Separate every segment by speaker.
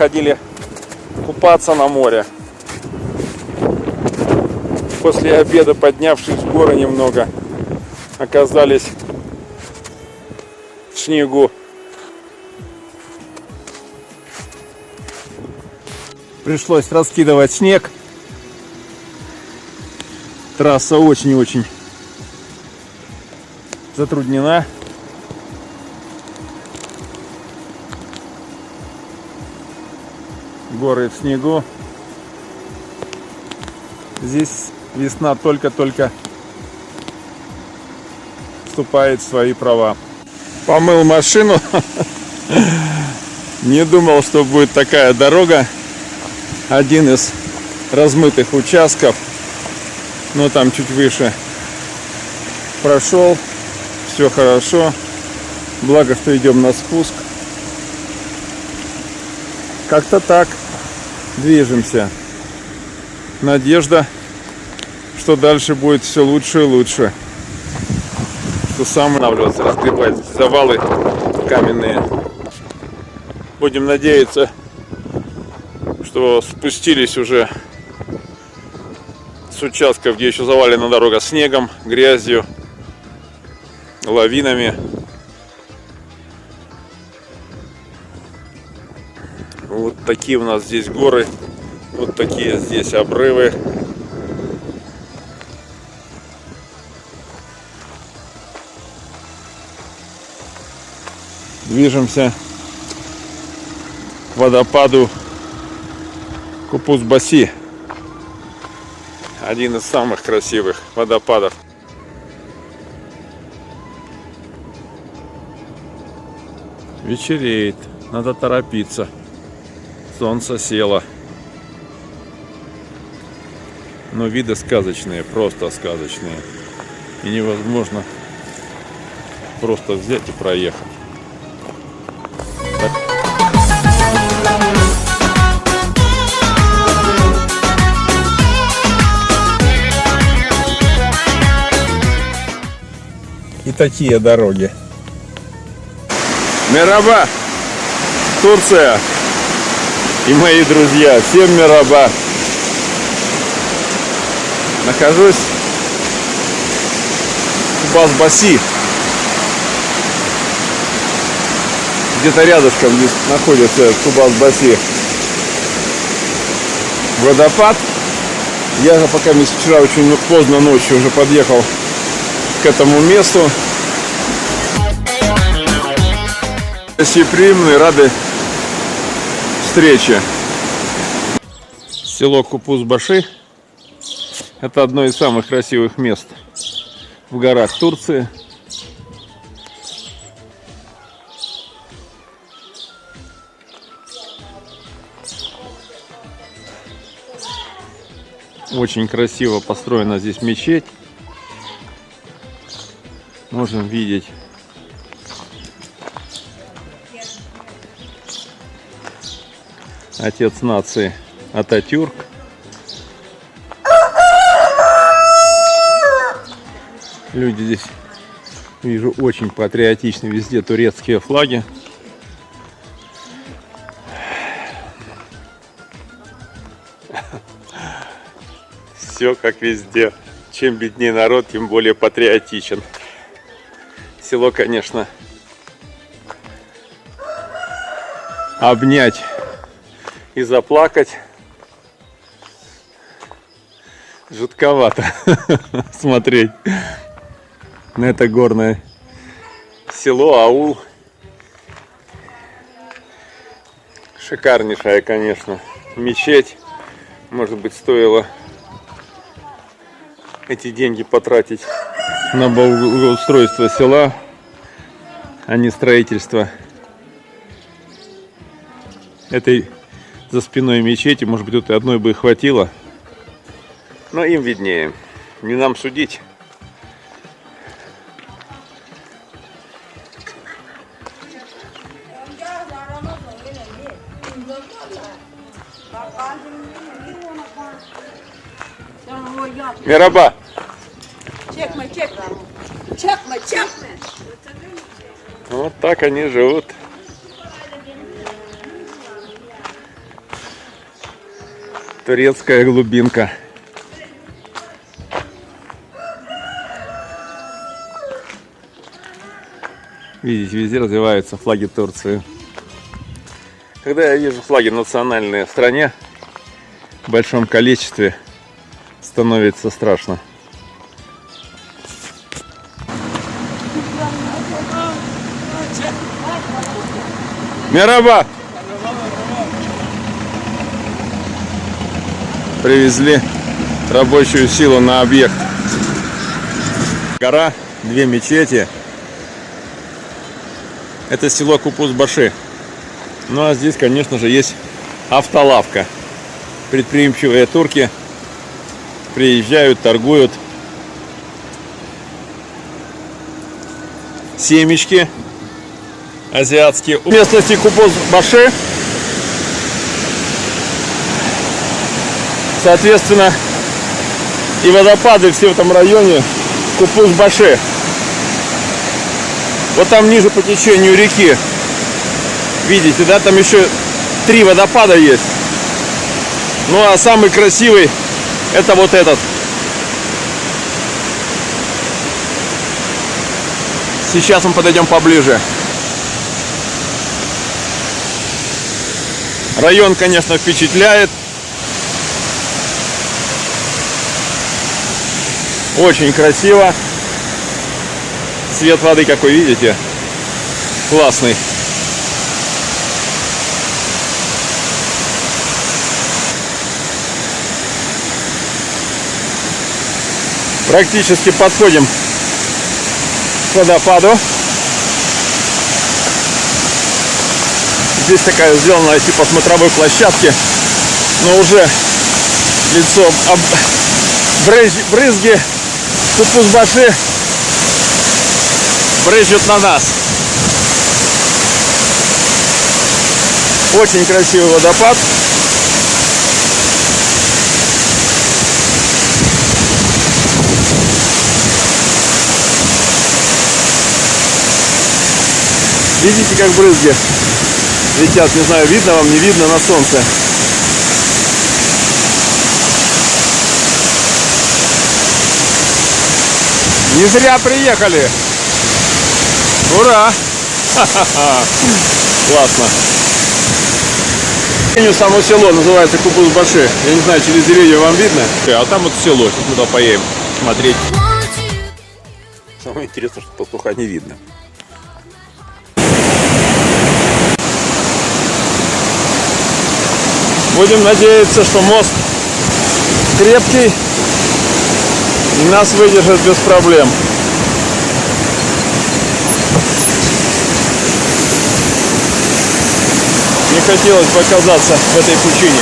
Speaker 1: ходили купаться на море. После обеда, поднявшись в горы немного, оказались в снегу. Пришлось раскидывать снег. Трасса очень-очень затруднена. Горы в снегу. Здесь весна только-только вступает в свои права. Помыл машину. Не думал, что будет такая дорога. Один из размытых участков. Но там чуть выше прошел. Все хорошо. Благо, что идем на спуск. Как-то так движемся. Надежда, что дальше будет все лучше и лучше. Что сам останавливаться, разгребать завалы каменные. Будем надеяться, что спустились уже с участков, где еще завалена дорога снегом, грязью, лавинами. Вот такие у нас здесь горы, вот такие здесь обрывы. Движемся к водопаду Купус-Баси. Один из самых красивых водопадов. Вечереет, надо торопиться. Солнце село. Но виды сказочные, просто сказочные. И невозможно просто взять и проехать. И такие дороги. Мераба, Турция и мои друзья, всем мераба. Нахожусь в Купус-Баси. Где-то рядышком здесь находится Купус-Баси водопад. Я же пока вчера очень поздно ночью уже подъехал к этому месту. Гостеприимные, рады встрече. Село Купус-Баси — это одно из самых красивых мест в горах Турции. Очень красиво построена здесь мечеть. Можем видеть отец нации Ататюрк. Люди здесь, вижу, очень патриотичны. Везде турецкие флаги. Все как везде. Чем беднее народ, тем более патриотичен. Село, конечно, обнять и заплакать жутковато смотреть на это горное село, аул. Шикарнейшая, конечно, мечеть. Может быть, стоило эти деньги потратить на благоустройство села, а не строительство этой за спиной мечети. Может быть, тут и одной бы хватило. Но им виднее. Не нам судить. Мераба. Вот так они живут. Турецкая глубинка. Видите, везде развиваются флаги Турции. Когда я вижу флаги национальные в стране в большом количестве, становится страшно. Мераба! Привезли рабочую силу на объект. Гора, 2 мечети. Это село Купус-Баши. Ну а здесь, конечно же, есть автолавка. Предприимчивые турки приезжают, торгуют. Семечки азиатские. В местности Купус-Баши, соответственно, и водопады все в этом районе Купус-Баши. Вот там ниже по течению реки, видите, да, там еще 3 водопада есть. Ну а самый красивый это вот этот. Сейчас мы подойдем поближе. Район, конечно, впечатляет. Очень красиво. Цвет воды какой, видите? Классный. Практически подходим к водопаду. Здесь такая сделана типа смотровой площадки, но уже лицо брызги Купус-Баши брызжут на нас. Очень красивый водопад. Видите, как брызги летят? Не знаю, видно вам, не видно на солнце. Не зря приехали. Ура! Классно. Само село называется Купус-Баши. Я не знаю, через деревья вам видно. А там вот село. Сейчас мы туда поедем смотреть. Самое интересное, что пастуха не видно. Будем надеяться, что мост крепкий и нас выдержит без проблем. Не хотелось бы оказаться в этой пучине.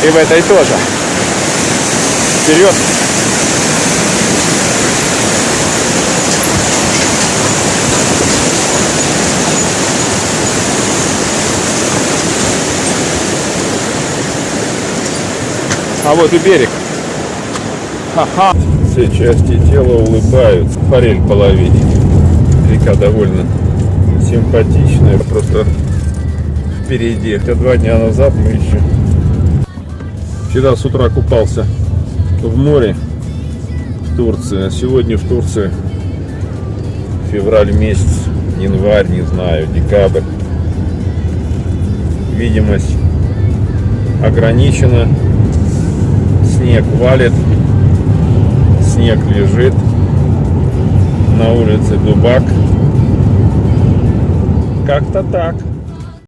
Speaker 1: И в этой тоже. Вперед! А вот и берег. Ха-ха. Все части тела улыбаются. Форель половить. Река довольно симпатичная. Просто впереди. Это 2 дня назад мы еще. Вчера с утра купался в море в Турции. А сегодня в Турции февраль месяц, январь, не знаю, декабрь. Видимость ограничена. Снег валит, снег лежит, на улице дубак. Как-то так.